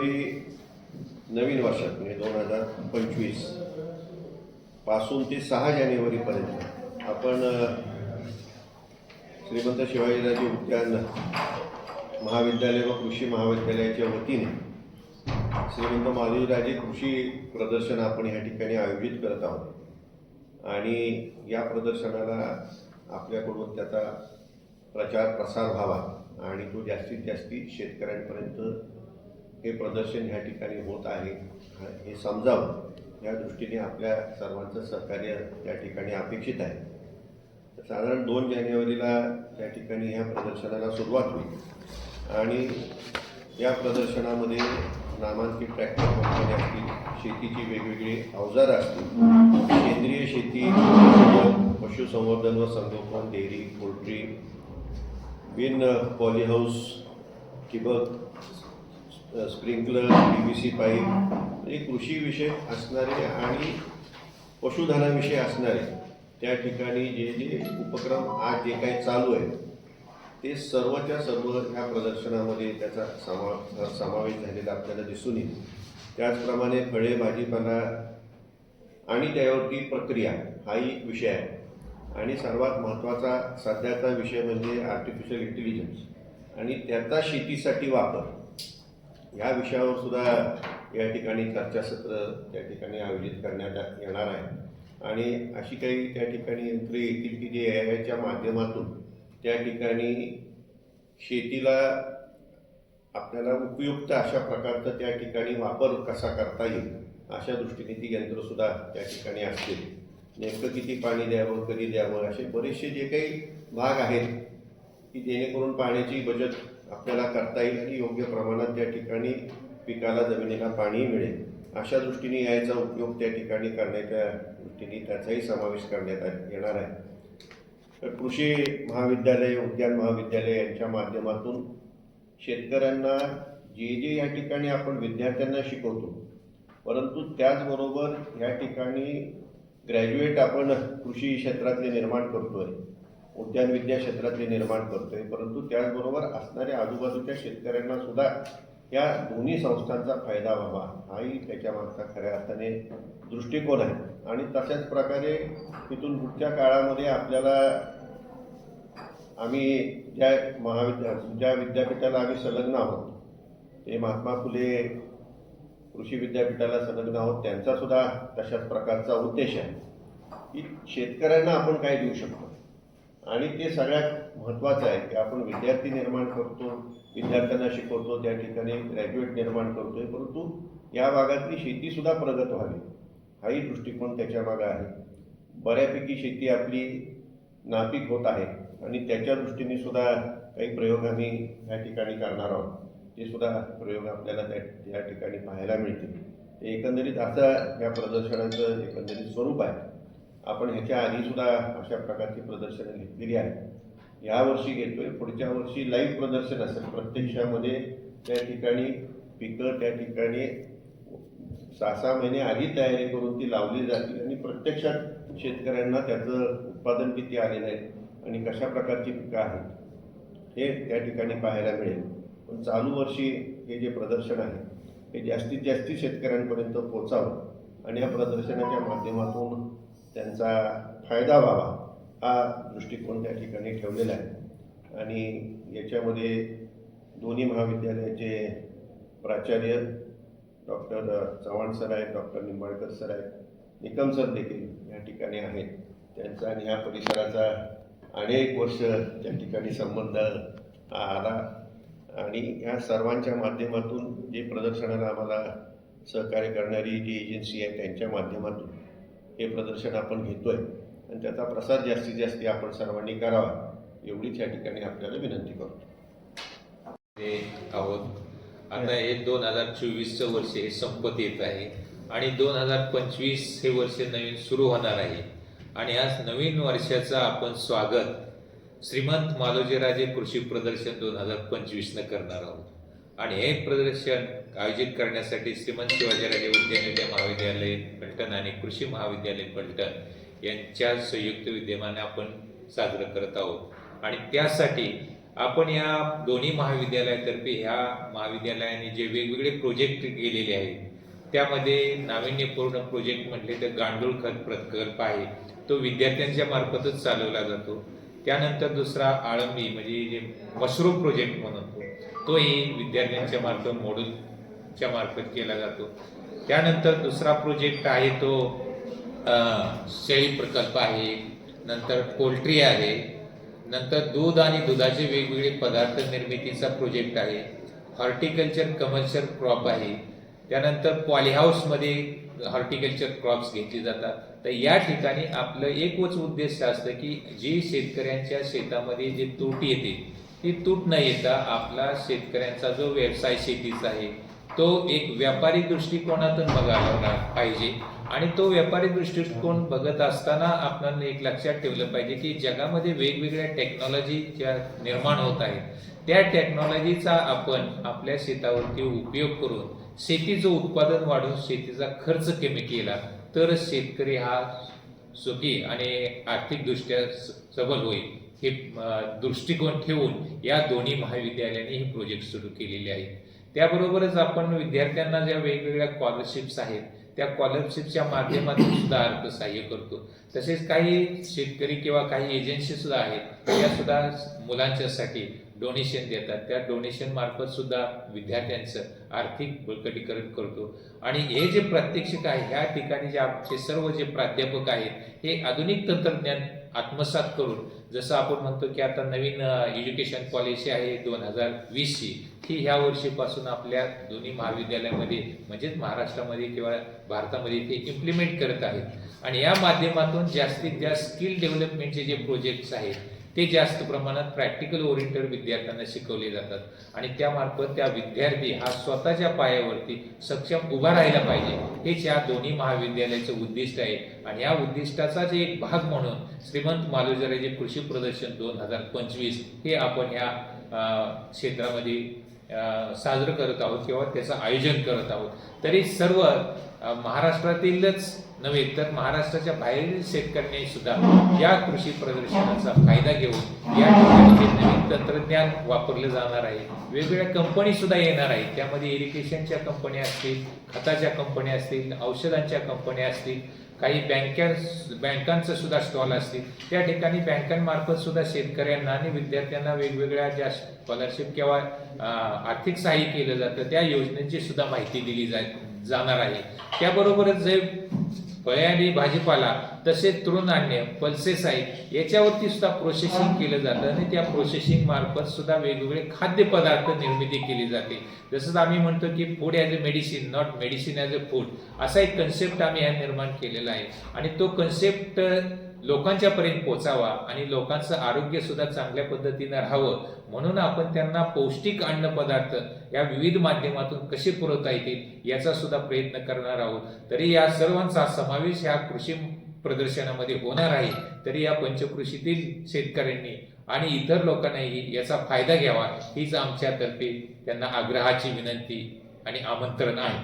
जानेवारी नवीन वर्षात म्हणजे 2025 पासून ते 6 जानेवारीपर्यंत आपण श्रीमंत शिवाजीराजे उद्यान महाविद्यालय व कृषी महाविद्यालयाच्या वतीने श्रीमंत मालोजीराजे कृषी प्रदर्शन आपण या ठिकाणी आयोजित करत आहोत आणि या प्रदर्शनाला आपल्याकडून त्याचा प्रचार प्रसार व्हावा आणि तो जास्तीत जास्त शेतकऱ्यांपर्यंत हे प्रदर्शन ह्या ठिकाणी होत आहे हे समजावं या दृष्टीने आपल्या सर्वांचं सहकार्य त्या ठिकाणी अपेक्षित आहे. साधारण 2 जानेवारीला त्या ठिकाणी ह्या प्रदर्शनाला सुरुवात होईल आणि या प्रदर्शनामध्ये नामांकित ट्रॅक्टर कंपन्या असतील, शेतीची वेगवेगळी अवजारं असतील, सेंद्रिय शेती, पशुसंवर्धन व संगोपन, डेअरी, पोल्ट्री, बिन पॉलीहाऊस, ठिबक, स्प्रिंकलर, PVC पाईप म्हणजे कृषीविषयक असणारे आणि पशुधनाविषयी असणारे त्या ठिकाणी जे उपक्रम आज जे काही चालू आहे ते सर्वच्या सर्व ह्या प्रदर्शनामध्ये त्याचा समावेश झालेला आपल्याला दिसून येईल. त्याचप्रमाणे फळे, भाजीपाला आणि त्यावरती प्रक्रिया हाही विषय आहे आणि सर्वात महत्त्वाचा सध्याचा विषय म्हणजे आर्टिफिशियल इंटेलिजन्स आणि त्याचा शेतीसाठी वापर या विषयावर सुद्धा या ठिकाणी चर्चासत्र त्या ठिकाणी आयोजित करण्यात येणार आहे आणि अशी काही त्या ठिकाणी यंत्रे येतील की जे AIच्या माध्यमातून त्या ठिकाणी शेतीला आपल्याला उपयुक्त अशा प्रकारचा त्या ठिकाणी वापर कसा करता येईल अशा दृष्टीने ती यंत्रसुद्धा त्या ठिकाणी असतील. नेमकं किती पाणी द्यावं, कधी द्यावं असे बरेचसे जे काही भाग आहेत की जेणेकरून पाण्याची बचत आपल्याला करता येईल आणि योग्य प्रमाणात त्या ठिकाणी पिकाला, जमिनीला पाणी मिळेल अशा दृष्टीने याचा उपयोग त्या ठिकाणी करण्याच्या दृष्टीने त्याचाही समावेश करण्यात येणार आहे. तर कृषी महाविद्यालय, उद्यान महाविद्यालय यांच्या माध्यमातून शेतकऱ्यांना जे या ठिकाणी आपण विद्यार्थ्यांना शिकवतो परंतु त्याचबरोबर या ठिकाणी ग्रॅज्युएट आपण कृषी क्षेत्रातले निर्माण करतोय, उद्यान विद्या क्षेत्रातले निर्माण करतोय, परंतु त्याचबरोबर असणाऱ्या आजूबाजूच्या शेतकऱ्यांना सुद्धा या दोन्ही संस्थांचा फायदा व्हावा हाही त्याच्या मागचा खऱ्या अर्थाने दृष्टिकोन आहे. आणि तशाच प्रकारे इथून पुढच्या काळामध्ये आपल्याला आम्ही ज्या विद्यापीठाला आम्ही संलग्न आहोत ते महात्मा फुले कृषी विद्यापीठाला संलग्न आहोत, त्यांचा सुद्धा तशाच प्रकारचा उद्देश आहे की शेतकऱ्यांना आपण काय देऊ शकतो आणि ते सगळ्यात महत्त्वाचं आहे की आपण विद्यार्थी निर्माण करतो, विद्यार्थ्यांना शिकवतो, त्या ठिकाणी ग्रॅज्युएट निर्माण करतोय, परंतु या भागातली शेतीसुद्धा प्रगत व्हावी हाही दृष्टिकोन त्याच्या मागे आहे. बऱ्यापैकी शेती आपली नापीक होत आहे आणि त्याच्या दृष्टीने सुद्धा काही प्रयोग आम्ही या ठिकाणी करणार आहोत. ते सुद्धा प्रयोग आपल्याला त्या ठिकाणी पाहायला मिळतील. ते एकंदरीत असं या प्रदर्शनाचं एकंदरीत स्वरूप आहे. आपण ह्याच्या आधीसुद्धा अशा प्रकारची प्रदर्शनं घेतलेली आहेत. यावर्षी घेतोय, पुढच्या वर्षी लाईव्ह प्रदर्शन असेल, प्रत्यक्षामध्ये त्या ठिकाणी पिकं त्या ठिकाणी 6-6 महिने आधी तयारी करून ती लावली जातील आणि प्रत्यक्षात शेतकऱ्यांना त्याचं उत्पादन किती आलेलं आहे आणि कशा प्रकारची पिकं आहेत हे त्या ठिकाणी पाहायला मिळेल. पण चालू वर्षी हे जे प्रदर्शन आहे हे जास्तीत जास्त शेतकऱ्यांपर्यंत पोचावं आणि या प्रदर्शनाच्या माध्यमातून त्यांचा फायदा व्हावा हा दृष्टिकोन त्या ठिकाणी ठेवलेला आहे. आणि याच्यामध्ये दोन्ही महाविद्यालयाचे प्राचार्य डॉक्टर चव्हाण सर आहेत, डॉक्टर निंबाळकर सर आहेत, निकम सर देखील या ठिकाणी आहेत. त्यांचा आणि ह्या परिसराचा अनेक वर्ष त्या ठिकाणी संबंध आला आणि ह्या सर्वांच्या माध्यमातून जे प्रदर्शनाला आम्हाला सहकार्य करणारी जी एजन्सी आहे त्यांच्या माध्यमातून हे प्रदर्शन आपण घेतोय आणि त्याचा प्रसार जास्तीत जास्त आपण सर्वांनी करावा एवढीच या ठिकाणी आपल्याला विनंती करतो. आता हे 2024चं वर्ष हे संपत येत आहे आणि 2025 हे वर्ष नवीन सुरू होणार आहे आणि आज नवीन वर्षाचं आपण स्वागत श्रीमंत मालोजीराजे कृषी प्रदर्शन 2025 करणार आहोत. आणि हे प्रदर्शन आयोजित करण्यासाठी श्रीमंत शिवाजीराजे उद्यान महाविद्यालय फलटण आणि कृषी महाविद्यालय फलटण यांच्या संयुक्त विद्यमाने आपण साजरं करत आहोत. आणि त्यासाठी आपण या दोन्ही महाविद्यालयातर्फे ह्या महाविद्यालयाने जे वेगवेगळे प्रोजेक्ट केलेले आहेत त्यामध्ये नाविन्यपूर्ण प्रोजेक्ट म्हटले तर गांडूळ खत प्रकल्प आहे, तो विद्यार्थ्यांच्या मार्फतच चालवला जातो. त्यानंतर दुसरा आळंबी म्हणजे जे मशरूम प्रोजेक्ट म्हणतो तोही विद्यार्थ्यांच्या मार्फत मॉड्यूलच्या मार्फत केला जातो. त्यानंतर दुसरा प्रोजेक्ट आहे तो शेळी प्रकल्प आहे, नंतर पोल्ट्री आहे, नंतर दूध आणि दुधाचे वेगवेगळे पदार्थ निर्मितीचा प्रोजेक्ट आहे, हॉर्टिकल्चर कमर्शियल क्रॉप आहे, त्यानंतर पॉलीहाऊसमध्ये हॉर्टिकल्चर क्रॉप्स घेतली जातात. तर या ठिकाणी आपलं एकच उद्देश असतं की जी शेतकऱ्यांच्या शेतामध्ये जी तूट येते ती तूट न येता आपला शेतकऱ्यांचा जो व्यवसाय शेतीचा आहे तो एक व्यापारी दृष्टिकोनातून बघायला पाहिजे. आणि तो व्यापारी दृष्टिकोन बघत असताना आपण एक लक्षात ठेवलं पाहिजे की जगामध्ये वेगवेगळ्या टेक्नॉलॉजी ज्या निर्माण होत आहेत त्या टेक्नॉलॉजीचा आपण आपल्या शेतावरती उपयोग करून शेतीचं उत्पादन वाढवून शेतीचा खर्च कमी केला तर शेतकरी हा सुखी आणि आर्थिकदृष्ट्या सबल होईल. हे दृष्टिकोन ठेवून या दोन्ही महाविद्यालयांनी हे प्रोजेक्ट सुरू केलेले आहेत. त्याबरोबरच आपण विद्यार्थ्यांना ज्या वेगवेगळ्या स्कॉलरशिप्स आहेत त्या स्कॉलरशिपच्या माध्यमातून सुद्धा अर्थसहाय्य करतो. तसेच काही शेतकरी किंवा काही एजन्सी सुद्धा आहेत त्या सुद्धा मुलांच्यासाठी डोनेशन देतात. त्या डोनेशन मार्फत सुद्धा विद्यार्थ्यांचं आर्थिक बळकटीकरण करतो. आणि हे जे प्रात्यक्षिक आहे ह्या ठिकाणी जे आमचे सर्व जे प्राध्यापक आहेत हे आधुनिक तंत्रज्ञान आत्मसात करून जसं आपण म्हणतो की आता नवीन एज्युकेशन पॉलिसी आहे 2020ची ही ह्या वर्षीपासून आपल्या दोन्ही महाविद्यालयामध्ये म्हणजेच महाराष्ट्रामध्ये किंवा भारतामध्ये ते इम्प्लिमेंट करत आहेत. आणि या माध्यमातून जास्तीत जास्त स्किल डेव्हलपमेंटचे जे प्रोजेक्ट्स आहेत ते जास्त प्रमाणात प्रॅक्टिकल ओरिएंटेड विद्यार्थ्यांना शिकवले जातात. आणि त्यामार्फत त्या विद्यार्थी हा स्वतःच्या पायावरती सक्षम उभा राहायला पाहिजे हेच या दोन्ही महाविद्यालयाचं उद्दिष्ट आहे. आणि या उद्दिष्टाचाच एक भाग म्हणून श्रीमंत मालोजीराजे कृषी प्रदर्शन 2025 हे आपण या क्षेत्रामध्ये साजरं करत आहोत किंवा त्याचं आयोजन करत आहोत. तरी सर्व महाराष्ट्रातीलच नव्हे तर महाराष्ट्राच्या बाहेरील शेतकऱ्यांनी सुद्धा या कृषी प्रदर्शनाचा फायदा घेऊन या ठिकाणी जे नवीन तंत्रज्ञान वापरलं जाणार आहे, वेगवेगळ्या कंपनी सुद्धा येणार आहेत, त्यामध्ये इरिगेशनच्या कंपन्या असतील, खताच्या कंपन्या असतील, औषधांच्या कंपन्या असतील, काही बँकांचं सुद्धा स्टॉल असतील. त्या ठिकाणी बँकांमार्फत सुद्धा शेतकऱ्यांना आणि विद्यार्थ्यांना वेगवेगळ्या ज्या स्कॉलरशिप किंवा आर्थिक सहाय्य केलं जातं त्या योजनेची सुद्धा माहिती दिली जाणार आहे. त्याबरोबरच जे फळे आणि भाजीपाला तसेच तृणधान्य पल्सेस आहेत याच्यावरती सुद्धा प्रोसेसिंग केलं जातं आणि त्या प्रोसेसिंग मार्फत सुद्धा वेगवेगळे खाद्यपदार्थ निर्मिती केली जाते. जसं आम्ही म्हणतो की food as a medicine, not medicine as a food, असा एक कन्सेप्ट आम्ही या निर्माण केलेला आहे. आणि तो कन्सेप्ट लोकांच्या पर्यंत पोहोचावा आणि लोकांचं आरोग्य सुद्धा चांगल्या पद्धतीनं राहावं म्हणून आपण त्यांना पौष्टिक अन्नपदार्थ या विविध माध्यमातून कसे पुरवता येतील याचा सुद्धा प्रयत्न करणार आहोत. तरी या सर्वांचा समावेश या कृषी प्रदर्शनामध्ये होणार आहे. तरी या पंचकृषीतील शेतकऱ्यांनी आणि इतर लोकांनाही याचा फायदा घ्यावा हीच आमच्यातर्फे त्यांना आग्रहाची विनंती आणि आमंत्रण आहे.